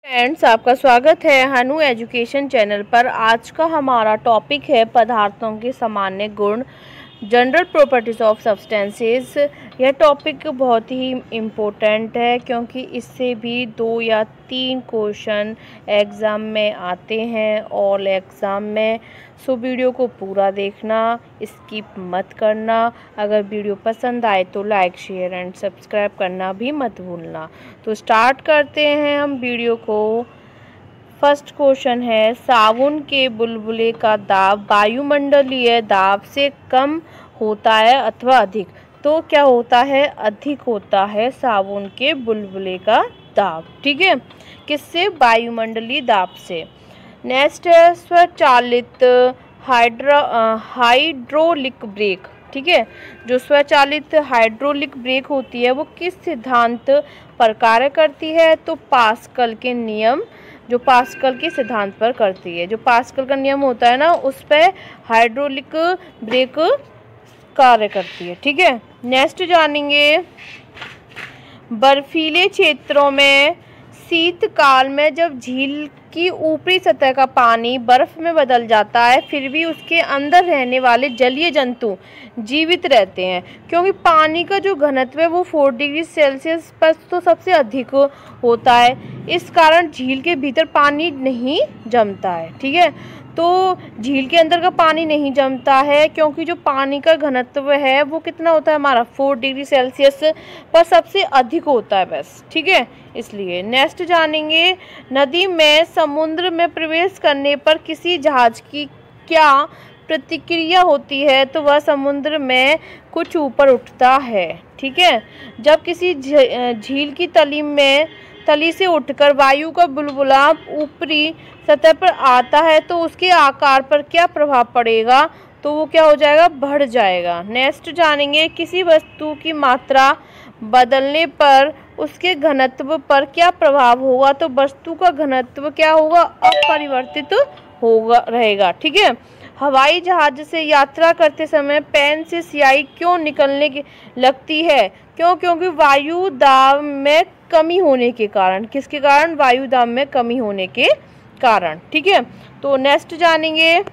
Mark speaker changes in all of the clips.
Speaker 1: Friends, आपका स्वागत है हनु एजुकेशन चैनल पर। आज का हमारा टॉपिक है पदार्थों के सामान्य गुण, जनरल प्रॉपर्टीज ऑफ सब्सटेंसेस। यह टॉपिक बहुत ही इम्पोर्टेंट है क्योंकि इससे भी 2 या 3 क्वेश्चन एग्ज़ाम में आते हैं और एग्ज़ाम में। सो वीडियो को पूरा देखना, स्किप मत करना। अगर वीडियो पसंद आए तो लाइक, शेयर एंड सब्सक्राइब करना भी मत भूलना। तो स्टार्ट करते हैं हम वीडियो को। फर्स्ट क्वेश्चन है, साबुन के बुलबुले का दाब वायुमंडलीय दाब से कम होता है अथवा अधिक। तो क्या होता है? अधिक होता है साबुन के बुलबुले का दाब। ठीक है, किससे? वायुमंडलीय दाब से। नेक्स्ट है स्वचालित हाइड्रोलिक ब्रेक। ठीक है, जो स्वचालित हाइड्रोलिक ब्रेक होती है वो किस सिद्धांत पर कार्य करती है? तो पास्कल के नियम, जो पास्कल के सिद्धांत पर करती है। जो पास्कल का नियम होता है ना, उस पर हाइड्रोलिक ब्रेक कार्य करती है। ठीक है, नेक्स्ट जानेंगे, बर्फीले क्षेत्रों में शीतकाल में जब झील की ऊपरी सतह का पानी बर्फ में बदल जाता है, फिर भी उसके अंदर रहने वाले जलीय जंतु जीवित रहते हैं, क्योंकि पानी का जो घनत्व है वो 4 डिग्री सेल्सियस पर तो सबसे अधिक होता है। इस कारण झील के भीतर पानी नहीं जमता है। ठीक है, तो झील के अंदर का पानी नहीं जमता है क्योंकि जो पानी का घनत्व है वो कितना होता है हमारा? 4 डिग्री सेल्सियस पर सबसे अधिक होता है बस। ठीक है, इसलिए। नेक्स्ट जानेंगे, नदी में समुद्र में प्रवेश करने पर किसी जहाज की क्या प्रतिक्रिया होती है? तो वह समुद्र में कुछ ऊपर उठता है। ठीक है, जब किसी झील की तली से उठकर वायु का बुलबुला ऊपरी सतह पर आता है तो उसके आकार पर क्या प्रभाव पड़ेगा? तो वो क्या हो जाएगा? बढ़ जाएगा। नेक्स्ट जानेंगे, किसी वस्तु की मात्रा बदलने पर उसके घनत्व पर क्या प्रभाव होगा? तो वस्तु का घनत्व क्या होगा? अपरिवर्तित होगा रहेगा। ठीक है, हवाई जहाज से यात्रा करते समय पेन से स्याही क्यों निकलने लगती है? क्योंकि वायु दाब में कमी होने के कारण। किसके कारण? वायु दाब में कमी होने के कारण। ठीक है, तो नेक्स्ट जानेंगे,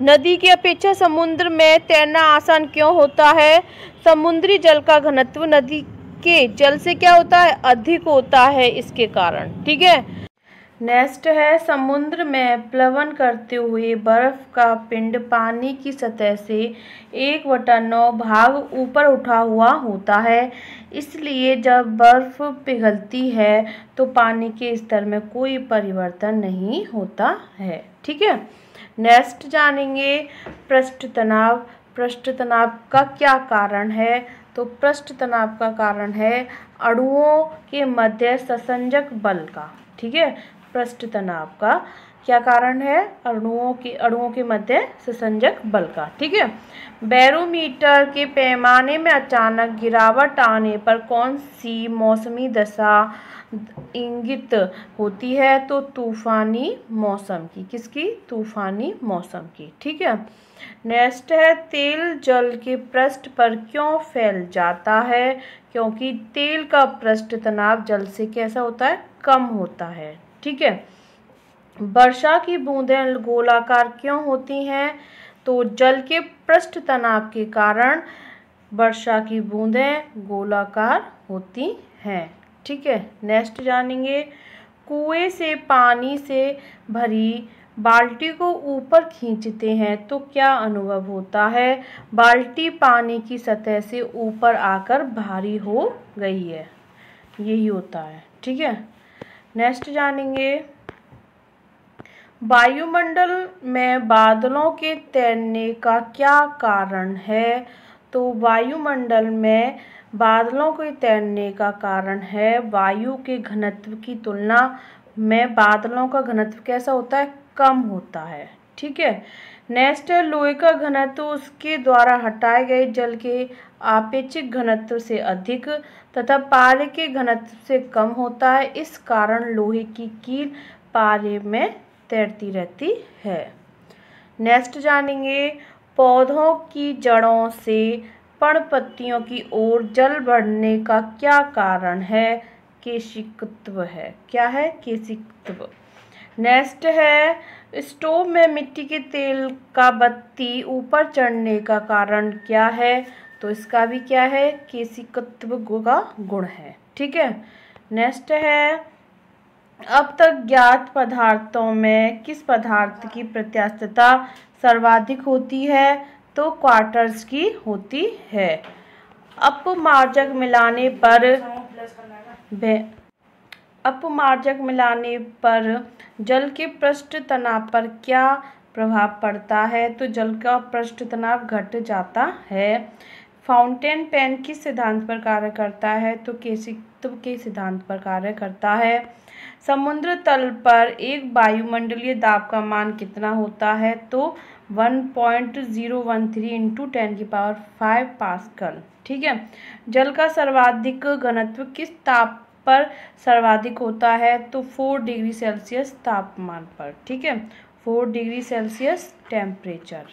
Speaker 1: नदी की अपेक्षा समुद्र में तैरना आसान क्यों होता है? समुद्री जल का घनत्व नदी के जल से क्या होता है? अधिक होता है, इसके कारण। ठीक है, नेक्स्ट है, समुद्र में प्लवन करते हुए बर्फ का पिंड पानी की सतह से 1/9 भाग ऊपर उठा हुआ होता है, इसलिए जब बर्फ पिघलती है तो पानी के स्तर में कोई परिवर्तन नहीं होता है। ठीक है, नेक्स्ट जानेंगे, पृष्ठ तनाव। पृष्ठ तनाव का क्या कारण है? तो पृष्ठ तनाव का कारण है अणुओं के मध्य संसंजक बल का। ठीक है, पृष्ठ तनाव का क्या कारण है? अणुओं के मध्य संसंजक बल का। ठीक है, बैरोमीटर के पैमाने में अचानक गिरावट आने पर कौन सी मौसमी दशा इंगित होती है? तो तूफानी मौसम की। किसकी? तूफानी मौसम की। ठीक है, नेक्स्ट है, तेल जल के पृष्ठ पर क्यों फैल जाता है? क्योंकि तेल का पृष्ठ तनाव जल से कैसा होता है? कम होता है। ठीक है, वर्षा की बूंदें गोलाकार क्यों होती हैं? तो जल के पृष्ठ तनाव के कारण वर्षा की बूंदें गोलाकार होती हैं। ठीक है, नेक्स्ट जानेंगे, कुएं से पानी से भरी बाल्टी को ऊपर खींचते हैं तो क्या अनुभव होता है? बाल्टी पानी की सतह से ऊपर आकर भारी हो गई है, यही होता है। ठीक है, नेक्स्ट जानेंगे, वायुमंडल में बादलों के तैरने का क्या कारण है? तो वायुमंडल में बादलों के तैरने का कारण है वायु के घनत्व की तुलना में बादलों का घनत्व कैसा होता है? कम होता है। ठीक है, नेक्स्ट है, लोहे का घनत्व उसके द्वारा हटाए गए जल के आपेक्षिक घनत्व से अधिक तथा पारे के घनत्व से कम होता है, इस कारण लोहे की कील पारे में तैरती रहती है। नेक्स्ट जानेंगे, पौधों की जड़ों से पर्णपत्तियों की ओर जल बढ़ने का क्या कारण है? केशिकत्व है। क्या है? केशिकत्व। नेक्स्ट है, स्टोव में मिट्टी के तेल का बत्ती ऊपर चढ़ने का कारण क्या है? तो इसका भी क्या है? केशिकत्व का गुण है। ठीक है। नेक्स्ट है, अब तक ज्ञात पदार्थों में किस पदार्थ की प्रत्यास्थता सर्वाधिक होती है? तो क्वार्टज की होती है। अपमार्जक मिलाने पर जल के पृष्ठ तनाव पर क्या प्रभाव पड़ता है? तो जल का पृष्ठ तनाव घट जाता है। फाउंटेन पेन किस सिद्धांत पर कार्य करता है? तो केशिकत्व के सिद्धांत पर कार्य करता है। समुद्र तल पर एक वायुमंडलीय दाब का मान कितना होता है? तो 1.013 इंटू 10⁵ पास्कल। ठीक है। जल का सर्वाधिक घनत्व किस ताप पर सर्वाधिक होता है? तो 4 डिग्री सेल्सियस तापमान पर। ठीक है, 4 degree Celsius temperature.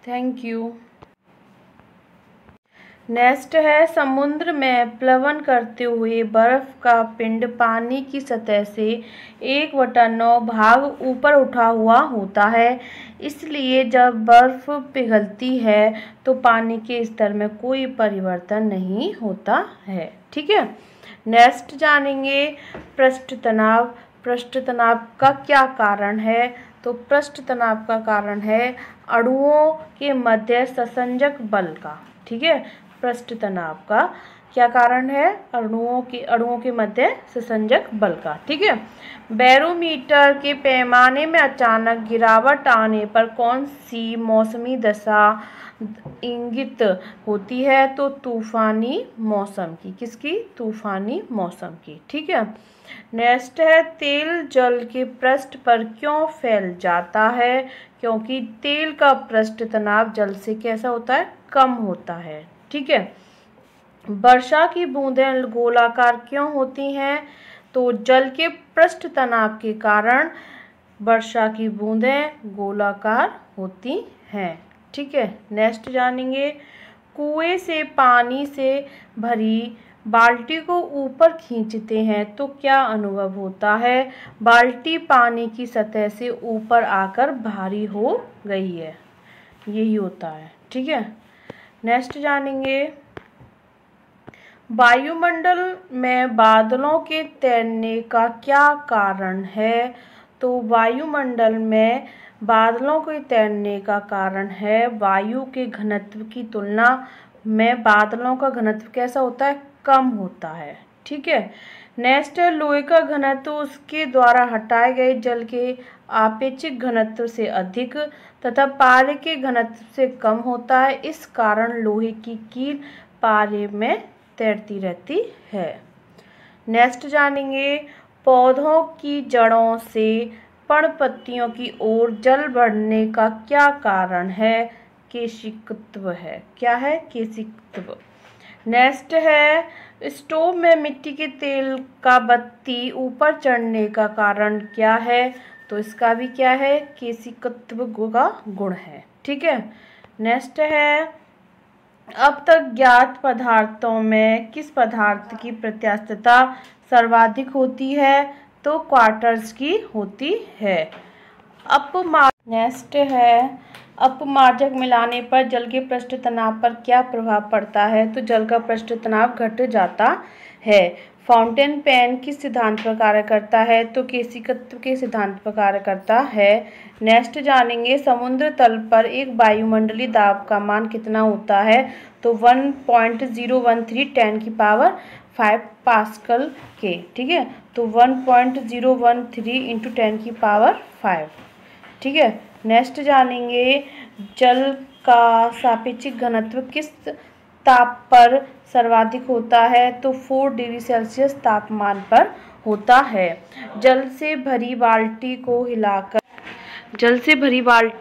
Speaker 1: Thank you. Next है, समुद्र में प्लवन करते हुए बर्फ का पिंड पानी की सतह से 1/9 भाग ऊपर उठा हुआ होता है। इसलिए जब बर्फ पिघलती है तो पानी के स्तर में कोई परिवर्तन नहीं होता है। ठीक है। नेक्स्ट जानेंगे पृष्ठ तनाव। पृष्ठ तनाव का क्या कारण है? तो पृष्ठ तनाव का कारण है अणुओं के मध्य संसंजक बल का। ठीक है। पृष्ठ तनाव का क्या कारण है? अणुओं के मध्य संसंजक बल का। ठीक है। बैरोमीटर के पैमाने में अचानक गिरावट आने पर कौन सी मौसमी दशा इंगित होती है? तो तूफानी मौसम की। किसकी? तूफानी मौसम की। ठीक है। नेक्स्ट है, तेल जल के पृष्ठ पर क्यों फैल जाता है? क्योंकि तेल का पृष्ठ तनाव जल से कैसा होता है? कम होता है। ठीक है। वर्षा की बूंदें गोलाकार क्यों होती हैं? तो जल के पृष्ठ तनाव के कारण वर्षा की बूंदें गोलाकार होती हैं। ठीक है। नेक्स्ट जानेंगे, कुएं से पानी से भरी बाल्टी को ऊपर खींचते हैं तो क्या अनुभव होता है? बाल्टी पानी की सतह से ऊपर आकर भारी हो गई है, यही होता है। ठीक है। नेक्स्ट जानेंगे, वायुमंडल में बादलों के तैरने का क्या कारण है? तो वायुमंडल में बादलों के तैरने का कारण है वायु के घनत्व की तुलना में बादलों का घनत्व कैसा होता है? कम होता है। ठीक है। नेक्स्ट है, लोहे का घनत्व उसके द्वारा हटाए गए जल के आपेक्षिक घनत्व से अधिक तथा पारे के घनत्व से कम होता है। इस कारण लोहे की कील पारे में तैरती रहती है। नेक्स्ट जानेंगे, पौधों की जड़ों से पर्णपत्तियों की ओर जल बढ़ने का क्या कारण है? केशिकत्व है। क्या है? केशिकत्व। नेक्स्ट है, स्टोव में मिट्टी के तेल का बत्ती ऊपर चढ़ने का कारण क्या है? तो इसका भी क्या है? केशिकत्व का गुण है। ठीक है। नेक्स्ट है, अब तक ज्ञात पदार्थों में किस पदार्थ की प्रत्यास्थता सर्वाधिक होती है? तो क्वार्टज की होती है। नेक्स्ट है, अपमार्जक मिलाने पर जल के पृष्ठ तनाव पर क्या प्रभाव पड़ता है? तो जल का पृष्ठ तनाव घट जाता है। फाउंटेन पेन किस सिद्धांत पर कार्य करता है? तो केशिकत्व के सिद्धांत पर कार्य करता है। नेक्स्ट जानेंगे, समुद्र तल पर एक वायुमंडलीय दाब का मान कितना होता है? तो 1.013 10⁵ पास्कल के। ठीक है। तो 1.013 इंटू 10⁵। ठीक है। नेक्स्ट जानेंगे, जल का सापेक्षिक घनत्व किस ताप पर सर्वाधिक होता है? तो 4 डिग्री सेल्सियस तापमान पर होता है। जल से भरी बाल्टी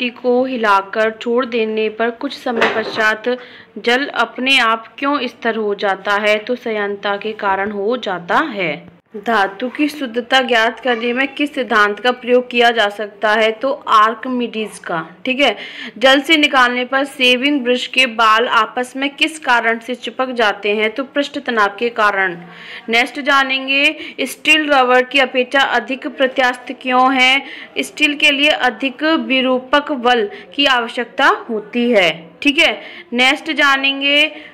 Speaker 1: को हिलाकर छोड़ देने पर कुछ समय पश्चात जल अपने आप क्यों स्थिर हो जाता है? तो संयंत्रता के कारण हो जाता है। धातु की शुद्धता ज्ञात करने में किस सिद्धांत का प्रयोग किया जा सकता है? तो आर्किमिडीज का। ठीक है। जल से निकालने पर शेविंग ब्रश के बाल आपस में किस कारण से चिपक जाते हैं? तो पृष्ठ तनाव के कारण। नेक्स्ट जानेंगे, स्टील रबर की अपेक्षा अधिक प्रत्यास्थ क्यों है? स्टील के लिए अधिक विरूपक बल की आवश्यकता होती है। ठीक है। नेक्स्ट जानेंगे,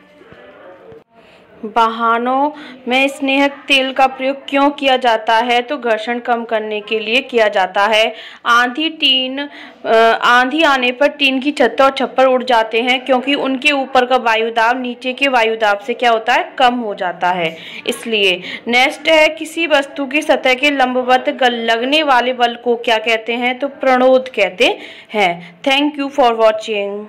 Speaker 1: वाहनों में स्नेहक तेल का प्रयोग क्यों किया जाता है? तो घर्षण कम करने के लिए किया जाता है। आंधी आने पर टीन की छत और छप्पर उड़ जाते हैं क्योंकि उनके ऊपर का वायुदाब नीचे के वायुदाब से क्या होता है? कम हो जाता है, इसलिए। नेक्स्ट है, किसी वस्तु की सतह के लंबवत लगने वाले बल को क्या कहते हैं? तो प्रणोद कहते हैं। Thank you for watching.